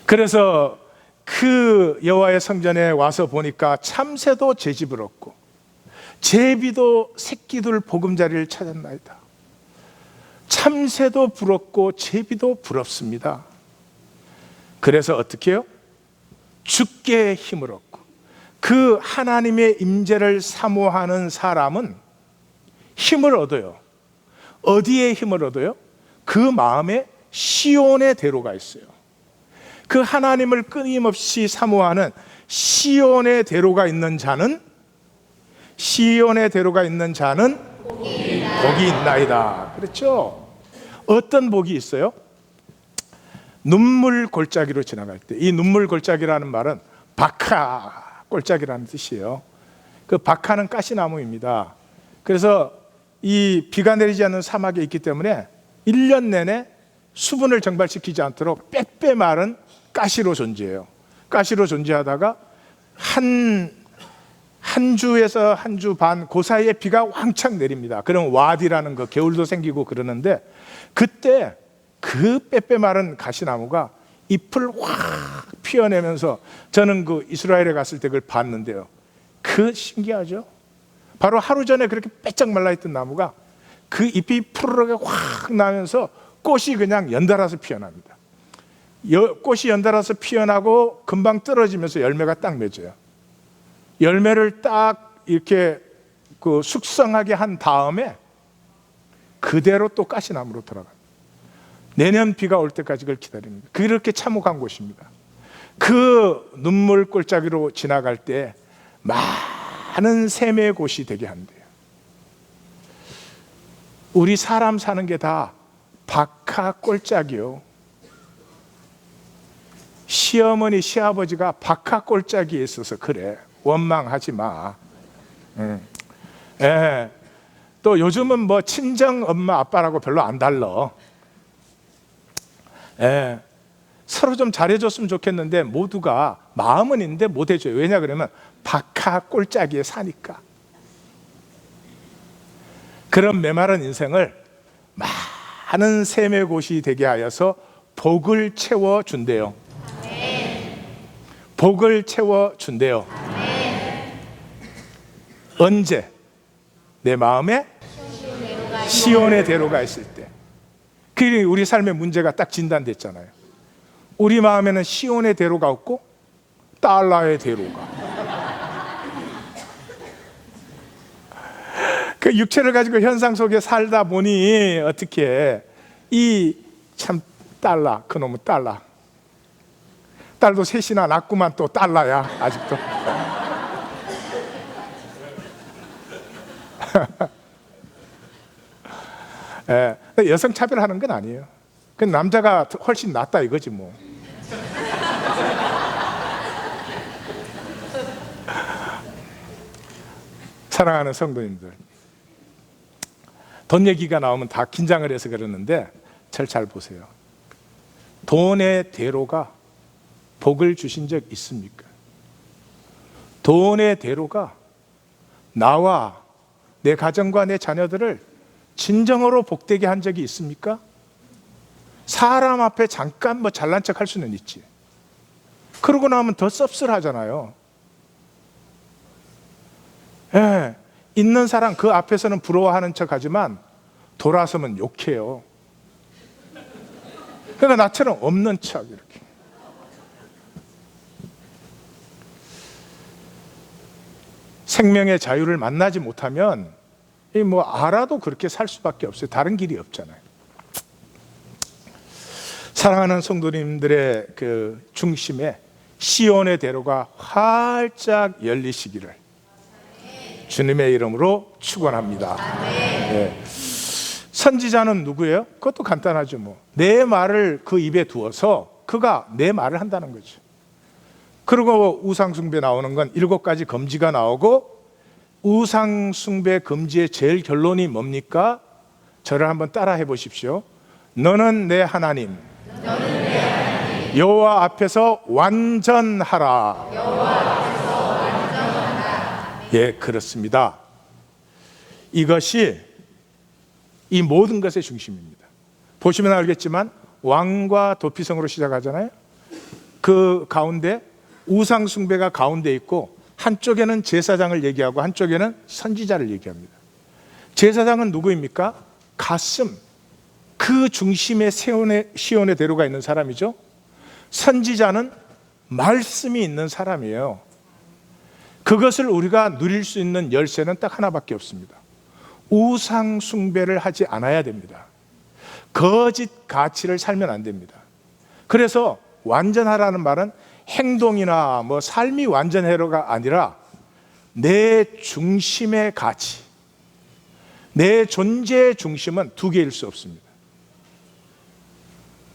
그래서 그 여호와의 성전에 와서 보니까 참새도 제 집을 얻고 제비도 새끼들 보금자리를 찾았나이다. 참새도 부럽고 제비도 부럽습니다. 그래서 어떻게 해요? 주께 힘을 얻고, 그 하나님의 임재를 사모하는 사람은 힘을 얻어요. 어디에 힘을 얻어요? 그 마음에 시온의 대로가 있어요. 그 하나님을 끊임없이 사모하는 시온의 대로가 있는 자는 복이 있나이다. 그렇죠? 어떤 복이 있어요? 눈물 골짜기로 지나갈 때, 이 눈물 골짜기라는 말은 박하 골짜기라는 뜻이에요. 그 박하는 가시나무입니다. 그래서 이 비가 내리지 않는 사막에 있기 때문에 1년 내내 수분을 정발시키지 않도록 빼빼 마른 가시로 존재해요. 가시로 존재하다가 한 주에서 한 주 반 그 사이에 비가 왕창 내립니다. 그럼 와디라는 거, 겨울도 생기고 그러는데, 그때 그 빼빼 마른 가시나무가 잎을 확 피어내면서, 저는 그 이스라엘에 갔을 때 그걸 봤는데요. 그 신기하죠? 바로 하루 전에 그렇게 빼짝 말라있던 나무가 그 잎이 푸르르게 확 나면서 꽃이 그냥 연달아서 피어납니다. 꽃이 연달아서 피어나고 금방 떨어지면서 열매가 딱 맺어요. 열매를 딱 이렇게 그 숙성하게 한 다음에 그대로 또 가시나무로 돌아갑니다. 내년 비가 올 때까지 그걸 기다립니다. 그렇게 참혹한 곳입니다. 그 눈물 골짜기로 지나갈 때 많은 샘의 곳이 되게 한대요. 우리 사람 사는 게 다 박하 골짜기요. 시어머니 시아버지가 박하 골짜기에 있어서 그래. 원망하지 마. 또 요즘은 뭐 친정 엄마 아빠라고 별로 안 달라. 서로 좀 잘해줬으면 좋겠는데 모두가 마음은 있는데 못해줘요. 왜냐 그러면 박하 골짜기에 사니까. 그런 메마른 인생을 많은 샘의 곳이 되게 하여서 복을 채워준대요. 복을 채워준대요. 언제? 내 마음에 시온의 대로가 있을 때. 그게 우리 삶의 문제가 딱 진단됐잖아요. 우리 마음에는 시온의 대로가 없고 달러의 대로가. 그 육체를 가지고 현상 속에 살다 보니 어떻게 이 참 달러, 그놈의 달러. 딸도 셋이나 낳구만 또 달러야 아직도. 예, 여성 차별하는 건 아니에요. 그 남자가 훨씬 낫다 이거지 뭐. 사랑하는 성도님들, 돈 얘기가 나오면 다 긴장을 해서 그러는데 저를 잘 보세요. 돈의 대로가 복을 주신 적 있습니까? 돈의 대로가 나와 내 가정과 내 자녀들을 진정으로 복되게 한 적이 있습니까? 사람 앞에 잠깐 뭐 잘난 척 할 수는 있지. 그러고 나면 더 씁쓸하잖아요. 예, 있는 사람 그 앞에서는 부러워하는 척 하지만 돌아서면 욕해요. 그러니까 나처럼 없는 척 이렇게. 생명의 자유를 만나지 못하면 뭐 알아도 그렇게 살 수밖에 없어요. 다른 길이 없잖아요. 사랑하는 성도님들의 그 중심에 시온의 대로가 활짝 열리시기를 주님의 이름으로 축원합니다. 네. 선지자는 누구예요? 그것도 간단하죠. 뭐 내 말을 그 입에 두어서 그가 내 말을 한다는 거죠. 그리고 우상 숭배 나오는 건 7가지 금지가 나오고, 우상 숭배 금지의 제일 결론이 뭡니까? 저를 한번 따라 해 보십시오. 너는 내 하나님, 여호와 앞에서 완전하라. 예, 그렇습니다. 이것이 이 모든 것의 중심입니다. 보시면 알겠지만 왕과 도피성으로 시작하잖아요. 그 가운데 우상 숭배가 가운데 있고, 한쪽에는 제사장을 얘기하고 한쪽에는 선지자를 얘기합니다. 제사장은 누구입니까? 가슴, 그 중심에 시온의 대로가 있는 사람이죠. 선지자는 말씀이 있는 사람이에요. 그것을 우리가 누릴 수 있는 열쇠는 딱 하나밖에 없습니다. 우상 숭배를 하지 않아야 됩니다. 거짓 가치를 살면 안 됩니다. 그래서 완전하라는 말은 행동이나 뭐 삶이 완전해로가 아니라 내 중심의 가치, 내 존재의 중심은 2개일 수 없습니다.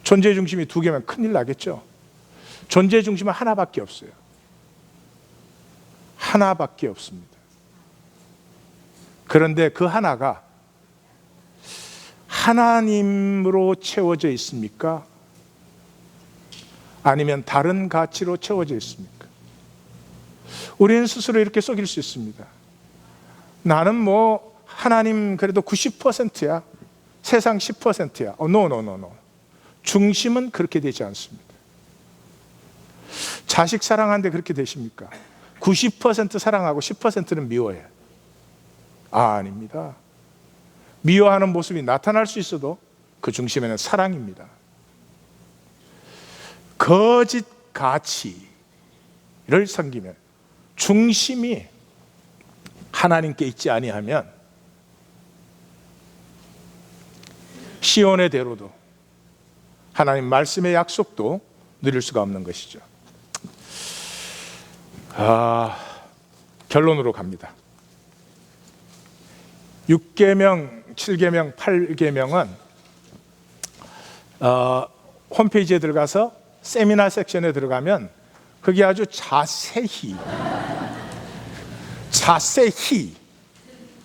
존재의 중심이 2개면 큰일 나겠죠. 존재의 중심은 하나밖에 없어요. 하나밖에 없습니다. 그런데 그 하나가 하나님으로 채워져 있습니까? 아니면 다른 가치로 채워져 있습니까? 우리는 스스로 이렇게 속일 수 있습니다. 나는 뭐 하나님 그래도 90%야. 세상 10%야. 노. 중심은 그렇게 되지 않습니다. 자식 사랑하는데 그렇게 되십니까? 90% 사랑하고 10%는 미워해요. 아닙니다. 미워하는 모습이 나타날 수 있어도 그 중심에는 사랑입니다. 거짓 가치를 섬기면, 중심이 하나님께 있지 아니하면 시온의 대로도 하나님 말씀의 약속도 누릴 수가 없는 것이죠. 결론으로 갑니다. 6계명, 7계명, 8계명은 홈페이지에 들어가서 세미나 섹션에 들어가면 그게 아주 자세히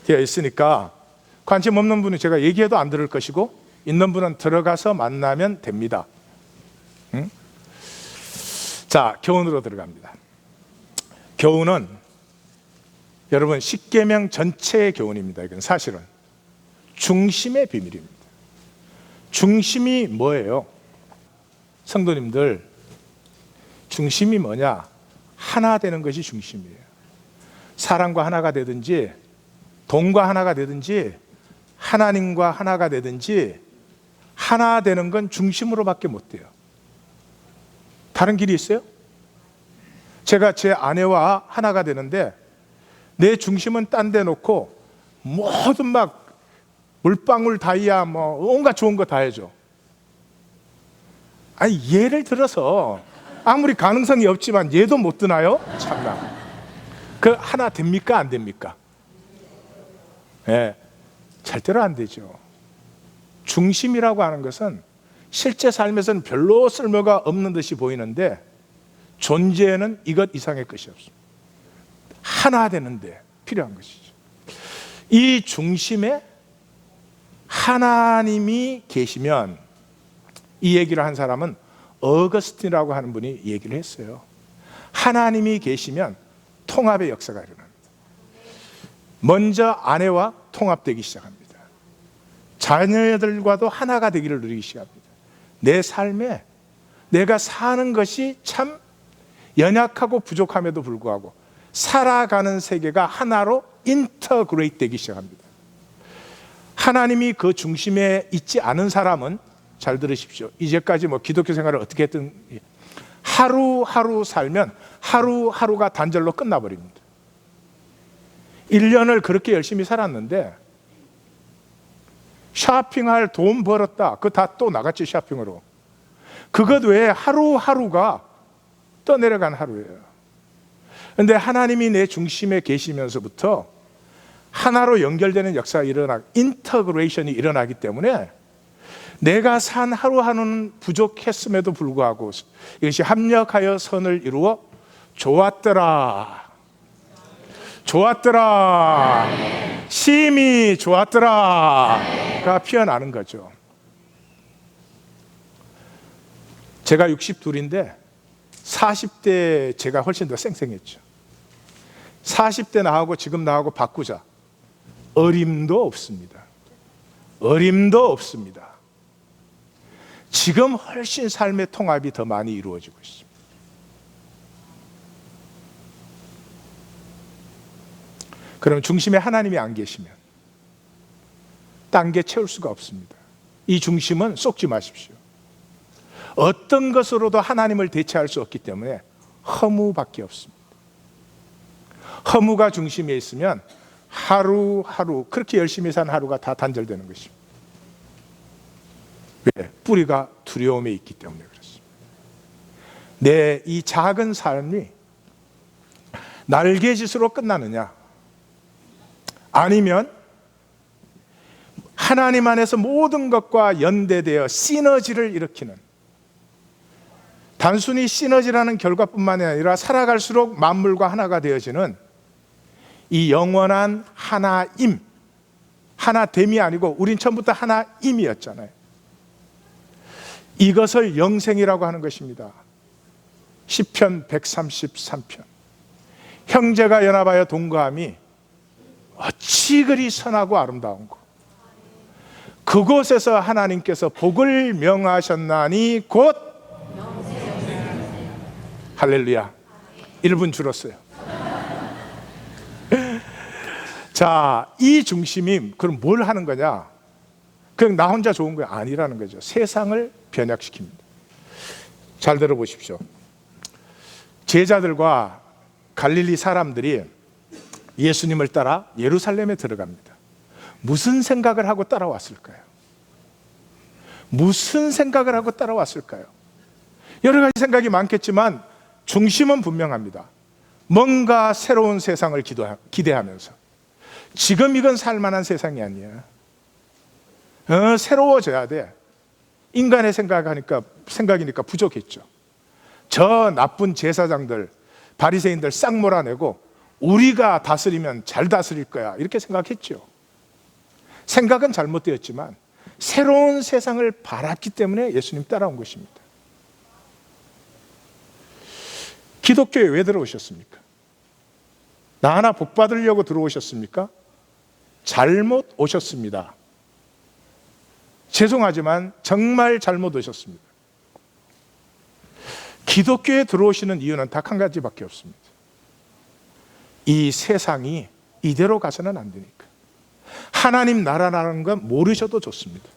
되어 있으니까 관심 없는 분은 제가 얘기해도 안 들을 것이고, 있는 분은 들어가서 만나면 됩니다. 응? 자, 교훈으로 들어갑니다. 교훈은 여러분 10계명 전체의 교훈입니다. 이건 사실은 중심의 비밀입니다. 중심이 뭐예요? 성도님들, 중심이 뭐냐? 하나 되는 것이 중심이에요. 사람과 하나가 되든지, 돈과 하나가 되든지, 하나님과 하나가 되든지, 하나 되는 건 중심으로밖에 못 돼요. 다른 길이 있어요? 제가 제 아내와 하나가 되는데 내 중심은 딴 데 놓고 모든 막 물방울 다이아 뭐 온갖 좋은 거 다 해줘. 아니, 예를 들어서 아무리 가능성이 없지만 얘도 못 드나요? 참나. 그 하나 됩니까? 안 됩니까? 예, 절대로 안 되죠. 중심이라고 하는 것은 실제 삶에서는 별로 쓸모가 없는 듯이 보이는데 존재에는 이것 이상의 것이 없습니다. 하나 되는데 필요한 것이죠. 이 중심에 하나님이 계시면, 이 얘기를 한 사람은 어거스틴이라고 하는 분이 얘기를 했어요. 하나님이 계시면 통합의 역사가 일어납니다. 먼저 아내와 통합되기 시작합니다. 자녀들과도 하나가 되기를 누리기 시작합니다. 내 삶에 내가 사는 것이 참 연약하고 부족함에도 불구하고 살아가는 세계가 하나로 인터그레이트 되기 시작합니다. 하나님이 그 중심에 있지 않은 사람은, 잘 들으십시오, 이제까지 뭐 기독교 생활을 어떻게 했든 하루하루 살면 하루하루가 단절로 끝나버립니다. 1년을 그렇게 열심히 살았는데 쇼핑할 돈 벌었다, 그거 다 또 나갔지 쇼핑으로. 그것 외에 하루하루가 떠내려간 하루예요. 그런데 하나님이 내 중심에 계시면서부터 하나로 연결되는 역사가 인터그레이션이 일어나기 때문에 내가 산 하루하루는 부족했음에도 불구하고 이것이 합력하여 선을 이루어 좋았더라, 좋았더라, 심히 좋았더라가 피어나는 거죠. 제가 62인데 40대 제가 훨씬 더 쌩쌩했죠. 40대 나하고 지금 나하고 바꾸자. 어림도 없습니다. 어림도 없습니다. 지금 훨씬 삶의 통합이 더 많이 이루어지고 있습니다. 그럼 중심에 하나님이 안 계시면 딴 게 채울 수가 없습니다. 이 중심은 쏟지 마십시오. 어떤 것으로도 하나님을 대체할 수 없기 때문에 허무밖에 없습니다. 허무가 중심에 있으면 하루하루, 그렇게 열심히 산 하루가 다 단절되는 것입니다. 왜? 뿌리가 두려움에 있기 때문에 그렇습니다. 내 이 작은 삶이 날개짓으로 끝나느냐, 아니면 하나님 안에서 모든 것과 연대되어 시너지를 일으키는, 단순히 시너지라는 결과뿐만 아니라 살아갈수록 만물과 하나가 되어지는 이 영원한 하나임, 하나됨이 아니고 우린 처음부터 하나임이었잖아요. 이것을 영생이라고 하는 것입니다. 시편 133편, 형제가 연합하여 동거함이 어찌 그리 선하고 아름다운고, 그곳에서 하나님께서 복을 명하셨나니 곧, 할렐루야. 1분 줄었어요. 자, 이 중심이 그럼 뭘 하는 거냐? 그냥 나 혼자 좋은 거 아니라는 거죠. 세상을 변혁시킵니다. 잘 들어보십시오. 제자들과 갈릴리 사람들이 예수님을 따라 예루살렘에 들어갑니다. 무슨 생각을 하고 따라왔을까요? 무슨 생각을 하고 따라왔을까요? 여러 가지 생각이 많겠지만 중심은 분명합니다. 뭔가 새로운 세상을 기대하면서, 지금 이건 살만한 세상이 아니야. 새로워져야 돼. 인간의 생각이니까 부족했죠. 저 나쁜 제사장들, 바리새인들 싹 몰아내고 우리가 다스리면 잘 다스릴 거야, 이렇게 생각했죠. 생각은 잘못되었지만 새로운 세상을 바랐기 때문에 예수님 따라온 것입니다. 기독교에 왜 들어오셨습니까? 나 하나 복 받으려고 들어오셨습니까? 잘못 오셨습니다. 죄송하지만 정말 잘못 오셨습니다. 기독교에 들어오시는 이유는 딱 한 가지밖에 없습니다. 이 세상이 이대로 가서는 안 되니까. 하나님 나라라는 건 모르셔도 좋습니다.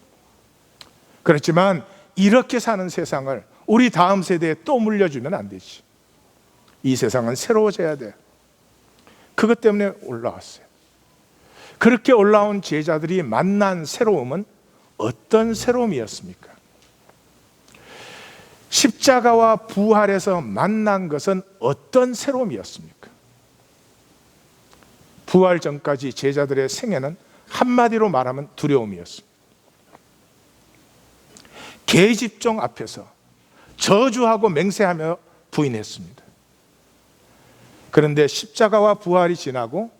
그렇지만 이렇게 사는 세상을 우리 다음 세대에 또 물려주면 안 되지. 이 세상은 새로워져야 돼. 그것 때문에 올라왔어요. 그렇게 올라온 제자들이 만난 새로움은 어떤 새로움이었습니까? 십자가와 부활에서 만난 것은 어떤 새로움이었습니까? 부활 전까지 제자들의 생애는 한마디로 말하면 두려움이었습니다. 계집종 앞에서 저주하고 맹세하며 부인했습니다. 그런데 십자가와 부활이 지나고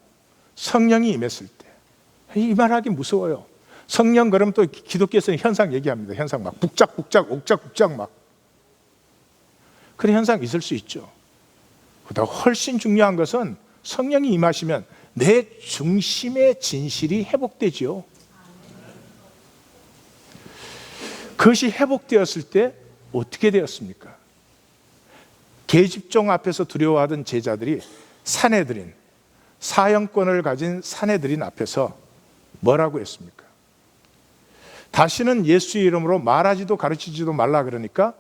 성령이 임했을 때, 이 말하기 무서워요. 성령 그러면 또 기독교에서는 현상 얘기합니다. 현상 막 북작북작 옥작북작 막 그런 현상 있을 수 있죠. 그보다 훨씬 중요한 것은 성령이 임하시면 내 중심의 진실이 회복되지요. 그것이 회복되었을 때 어떻게 되었습니까? 계집종 앞에서 두려워하던 제자들이 산헤드린, 사형권을 가진 산헤드린 앞에서 뭐라고 했습니까? 다시는 예수의 이름으로 말하지도 가르치지도 말라 그러니까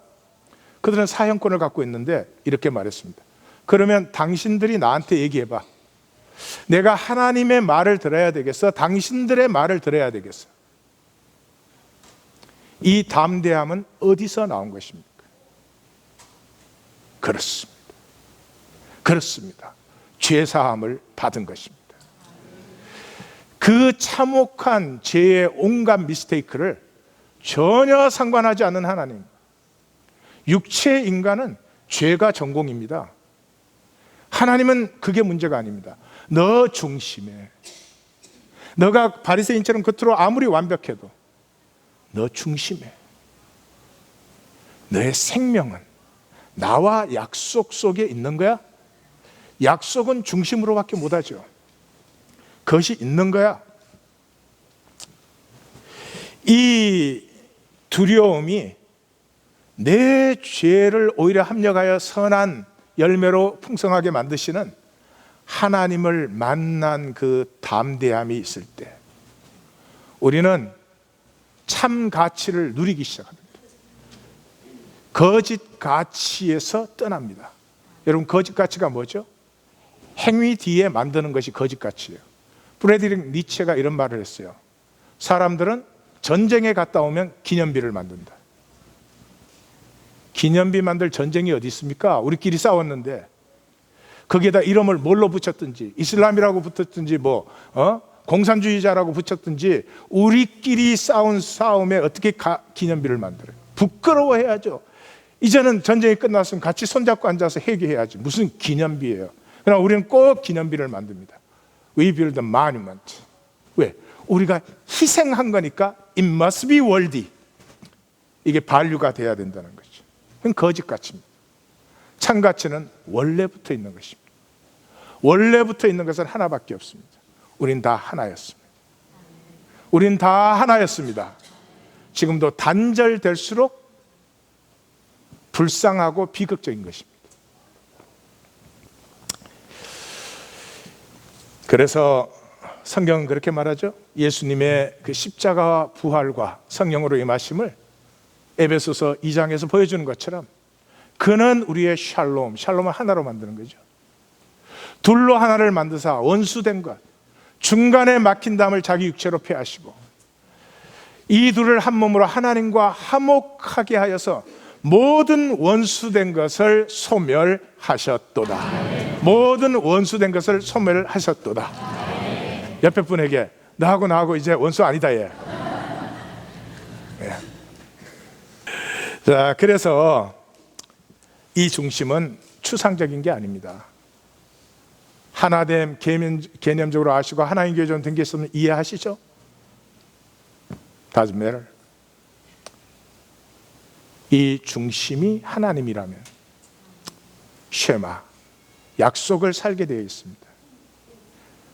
그들은 사형권을 갖고 있는데 이렇게 말했습니다. 그러면 당신들이 나한테 얘기해봐. 내가 하나님의 말을 들어야 되겠어? 당신들의 말을 들어야 되겠어? 이 담대함은 어디서 나온 것입니까? 그렇습니다. 죄사함을 받은 것입니다. 그 참혹한 죄의 온갖 미스테이크를 전혀 상관하지 않는 하나님. 육체의 인간은 죄가 전공입니다. 하나님은 그게 문제가 아닙니다. 너 중심에, 너가 바리새인처럼 겉으로 아무리 완벽해도 너 중심에, 너의 생명은 나와 약속 속에 있는 거야. 약속은 중심으로밖에 못하죠. 그것이 있는 거야. 이 두려움이 내 죄를 오히려 합력하여 선한 열매로 풍성하게 만드시는 하나님을 만난 그 담대함이 있을 때 우리는 참 가치를 누리기 시작합니다. 거짓 가치에서 떠납니다. 여러분, 거짓 가치가 뭐죠? 행위 뒤에 만드는 것이 거짓 가치예요. 프레드릭 니체가 이런 말을 했어요. 사람들은 전쟁에 갔다 오면 기념비를 만든다. 기념비 만들 전쟁이 어디 있습니까? 우리끼리 싸웠는데 거기에다 이름을 뭘로 붙였든지 이슬람이라고 붙였든지 공산주의자라고 붙였든지 우리끼리 싸운 싸움에 어떻게 기념비를 만들어요? 부끄러워해야죠. 이제는 전쟁이 끝났으면 같이 손잡고 앉아서 회개해야지. 무슨 기념비예요? 그러나 우리는 꼭 기념비를 만듭니다. We build a monument. 왜? 우리가 희생한 거니까 it must be worthy. 이게 반류가 돼야 된다는 거죠. 그건 거짓 가치입니다. 참 가치는 원래부터 있는 것입니다. 원래부터 있는 것은 하나밖에 없습니다. 우린 다 하나였습니다. 우린 다 하나였습니다. 지금도 단절될수록 불쌍하고 비극적인 것입니다. 그래서 성경은 그렇게 말하죠. 예수님의 그 십자가와 부활과 성령으로 임하심을 에베소서 2장에서 보여주는 것처럼 그는 우리의 샬롬을 하나로 만드는 거죠. 둘로 하나를 만드사 원수된 것, 중간에 막힌 담을 자기 육체로 폐하시고 이 둘을 한 몸으로 하나님과 화목하게 하여서 모든 원수된 것을 소멸하셨도다. 모든 원수된 것을 소멸하셨도다. 옆에 분에게 나하고 이제 원수 아니다 얘. 자, 그래서 이 중심은 추상적인 게 아닙니다. 하나됨 개념적으로 아시고 하나님 교회 좀 등기했으면 이해하시죠? Doesn't matter. 이 중심이 하나님이라면 쉐마, 약속을 살게 되어 있습니다.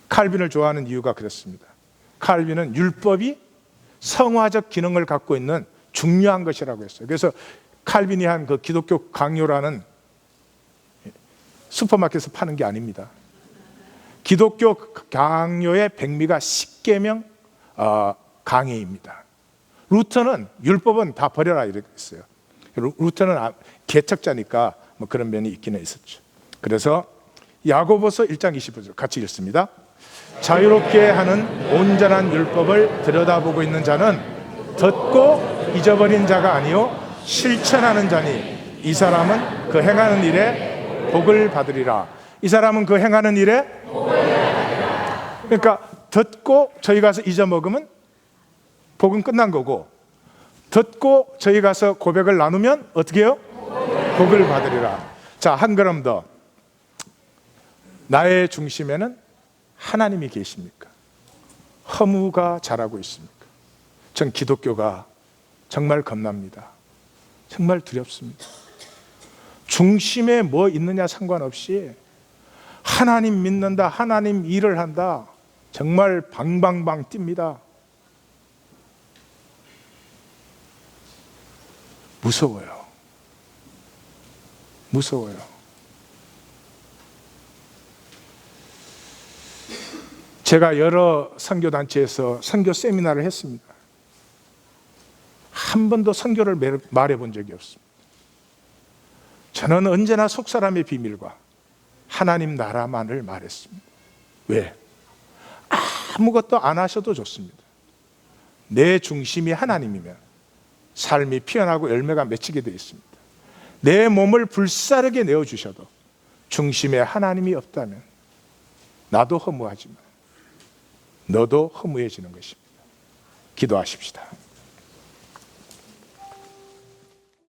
칼빈을 좋아하는 이유가 그렇습니다. 칼빈은 율법이 성화적 기능을 갖고 있는 중요한 것이라고 했어요. 그래서 칼빈이 한 그 기독교 강요라는 슈퍼마켓에서 파는 게 아닙니다. 기독교 강요의 백미가 십계명 강해입니다. 루터는 율법은 다 버려라 이렇게 했어요. 루터는 개척자니까 뭐 그런 면이 있기는 있었죠. 그래서 야고보서 1장 25절 같이 읽습니다. 자유롭게 하는 온전한 율법을 들여다보고 있는 자는 듣고 잊어버린 자가 아니요 실천하는 자니 이 사람은 그 행하는 일에 복을 받으리라. 이 사람은 그 행하는 일에 그러니까 듣고 저희 가서 잊어먹으면 복은 끝난 거고, 듣고 저희 가서 고백을 나누면 어떻게 해요? 복을 받으리라. 자, 한 걸음 더. 나의 중심에는 하나님이 계십니까? 허무가 자라고 있습니까? 전 기독교가 정말 겁납니다. 정말 두렵습니다. 중심에 뭐 있느냐 상관없이 하나님 믿는다, 하나님 일을 한다, 정말 방방방 뜁니다. 무서워요. 무서워요. 제가 여러 선교단체에서 선교 세미나를 했습니다. 한 번도 선교를 말해본 적이 없습니다. 저는 언제나 속사람의 비밀과 하나님 나라만을 말했습니다. 왜? 아무것도 안 하셔도 좋습니다. 내 중심이 하나님이면 삶이 피어나고 열매가 맺히게 되어 있습니다. 내 몸을 불사르게 내어주셔도 중심에 하나님이 없다면 나도 허무하지만 너도 허무해지는 것입니다. 기도하십시다.